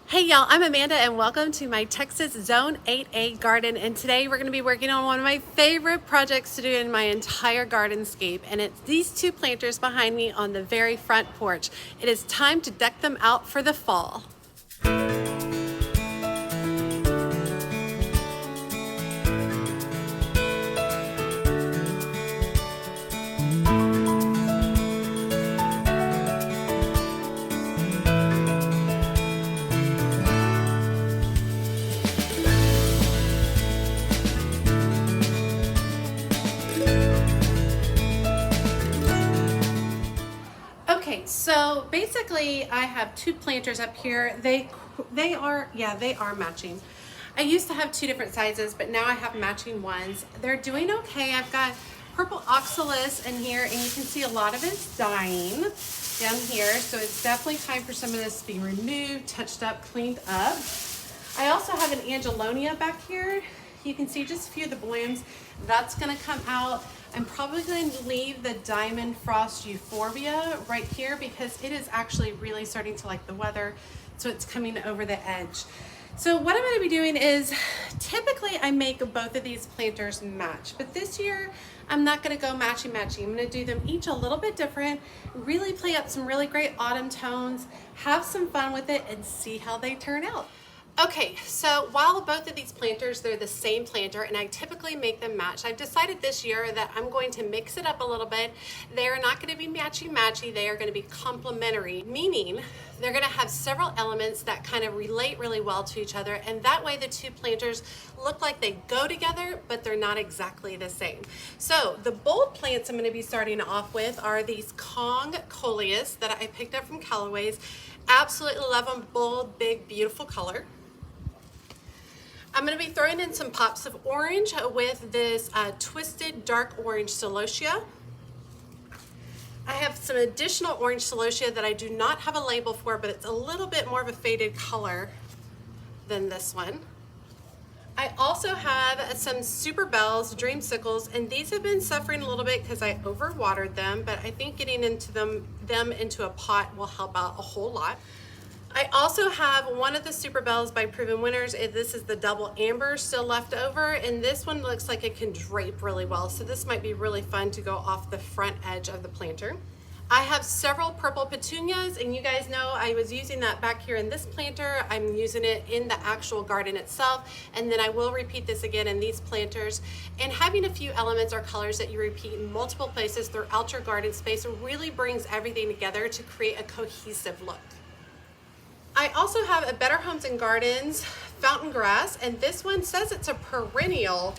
Hey y'all, I'm Amanda and welcome to my Texas Zone 8A garden, and today we're going to be working on one of my favorite projects to do in my entire gardenscape, and it's these two planters behind me on the very front porch. It is time to deck them out for the fall. Okay, so basically I have two planters up here. They are matching. I used to have two different sizes, but now I have matching ones. They're doing okay. I've got purple oxalis in here, and you can see a lot of it's dying down here. So it's definitely time for some of this to be removed, touched up, cleaned up. I also have an angelonia back here. You can see just a few of the blooms. That's gonna come out. I'm probably going to leave the diamond frost euphorbia right here because it is actually really starting to like the weather, so it's coming over the edge. So what I'm going to be doing is, typically I make both of these planters match, but this year I'm not going to go matchy. I'm going to do them each a little bit different, really play up some really great autumn tones, have some fun with it, and see how they turn out. Okay, so while both of these planters, they're the same planter and I typically make them match, I've decided this year that I'm going to mix it up a little bit. They are not going to be matchy, they are going to be complementary, meaning they're going to have several elements that kind of relate really well to each other, and that way the two planters look like they go together, but they're not exactly the same. So the bold plants I'm going to be starting off with are these Kong coleus that I picked up from Callaway's. Absolutely love them, bold, big, beautiful color. I'm going to be throwing in some pops of orange with this twisted dark orange celosia. I have some additional orange celosia that I do not have a label for, but it's a little bit more of a faded color than this one. I also have some Super Bells Dreamsicles, and these have been suffering a little bit because I overwatered them, but I think getting into them into a pot will help out a whole lot. I also have one of the Super Bells by Proven Winners. This is the double amber still left over, and this one looks like it can drape really well, so this might be really fun to go off the front edge of the planter. I have several purple petunias, and you guys know I was using that back here in this planter. I'm using it in the actual garden itself, and then I will repeat this again in these planters. And having a few elements or colors that you repeat in multiple places throughout your garden space really brings everything together to create a cohesive look. I also have a Better Homes and Gardens fountain grass, and this one says it's a perennial.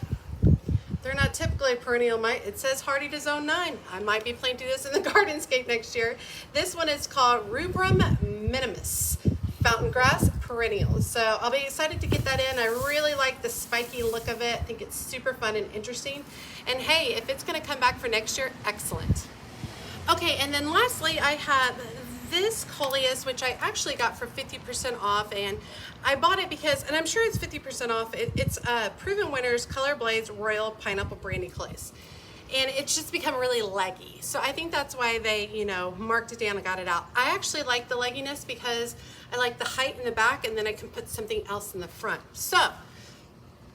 They're not typically a perennial. It says hardy to zone 9. I might be planting this in the gardenscape next year. This one is called Rubrum minimus fountain grass perennial. So I'll be excited to get that in. I really like the spiky look of it. I think it's super fun and interesting. And hey, if it's going to come back for next year, excellent. Okay, and then lastly, I have this coleus, which I actually got for 50% off, and I bought it because, and I'm sure it's 50% off, it's Proven Winners Color Blades Royal Pineapple Brandy Clays. And it's just become really leggy. So I think that's why they, marked it down and got it out. I actually like the legginess because I like the height in the back, and then I can put something else in the front. So,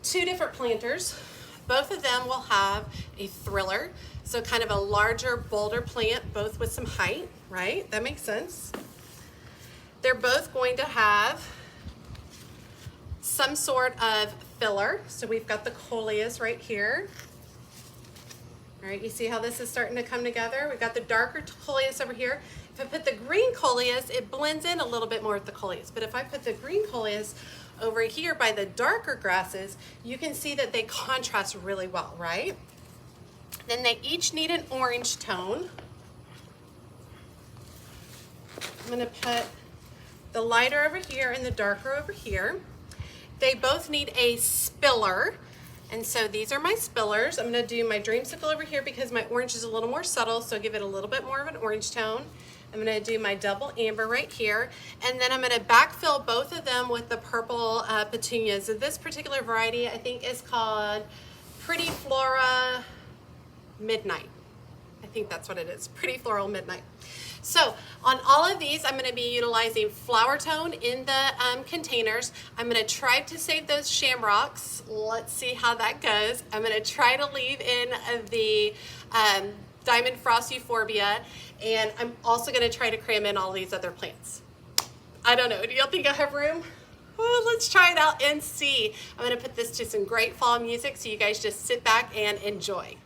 two different planters. Both of them will have a thriller, so kind of a larger, bolder plant, both with some height, right? That makes sense. They're both going to have some sort of filler. So we've got the coleus right here. All right, you see how this is starting to come together? We've got the darker coleus over here. If I put the green coleus, it blends in a little bit more with the coleus. But if I put the green coleus over here by the darker grasses, you can see that they contrast really well, right? Then they each need an orange tone. I'm gonna put the lighter over here and the darker over here. They both need a spiller. And so these are my spillers. I'm gonna do my dreamsicle over here because my orange is a little more subtle, so give it a little bit more of an orange tone. I'm gonna do my double amber right here, and then I'm gonna backfill both of them with the purple petunias. So this particular variety I think is called Pretty Flora Midnight. I think that's what it is, Pretty Floral Midnight. So on all of these, I'm going to be utilizing flower tone in the containers. I'm going to try to save those shamrocks. Let's see how that goes. I'm going to try to leave in the Diamond Frost Euphorbia, and I'm also going to try to cram in all these other plants. I don't know. Do y'all think I have room? Oh, let's try it out and see. I'm going to put this to some great fall music so you guys just sit back and enjoy.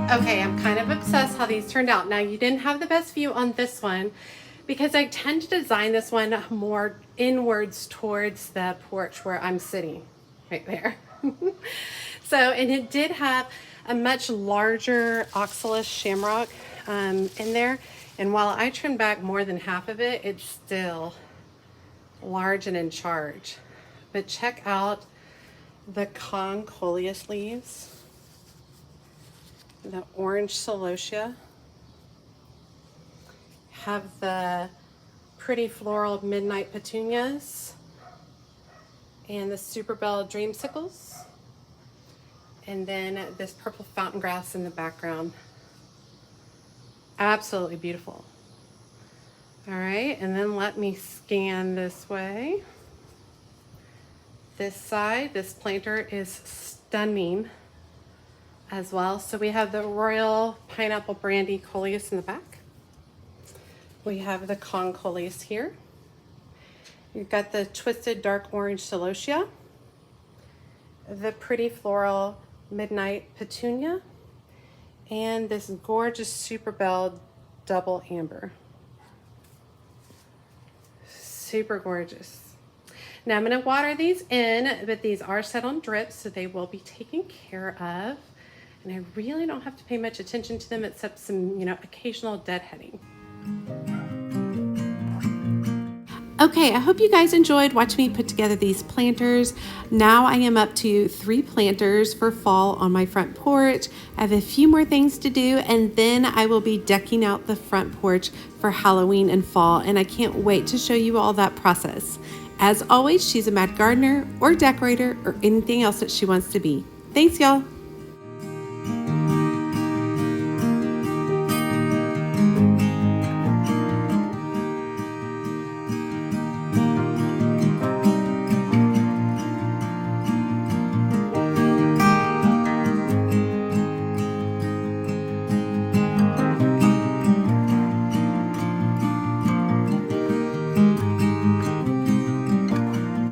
Okay, I'm kind of obsessed how these turned out. Now, you didn't have the best view on this one because I tend to design this one more inwards towards the porch where I'm sitting, right there. So, and it did have a much larger oxalis shamrock in there. And while I trimmed back more than half of it, it's still large and in charge. But check out the concoleus leaves. The orange celosia, have the pretty floral midnight petunias and the super bell dreamsicles, and then this purple fountain grass in the background. Absolutely beautiful. All right, and then let me scan this way. This side, this planter is stunning as well. So we have the royal pineapple brandy coleus in the back. We have the concoleus here. You've got the twisted dark orange celosia, the pretty floral midnight petunia, and this gorgeous super bell double amber. Super gorgeous. Now I'm going to water these in, but these are set on drips, so they will be taken care of. And I really don't have to pay much attention to them except some, occasional deadheading. Okay, I hope you guys enjoyed watching me put together these planters. Now I am up to 3 planters for fall on my front porch. I have a few more things to do, and then I will be decking out the front porch for Halloween and fall, and I can't wait to show you all that process. As always, she's a mad gardener or decorator or anything else that she wants to be. Thanks, y'all.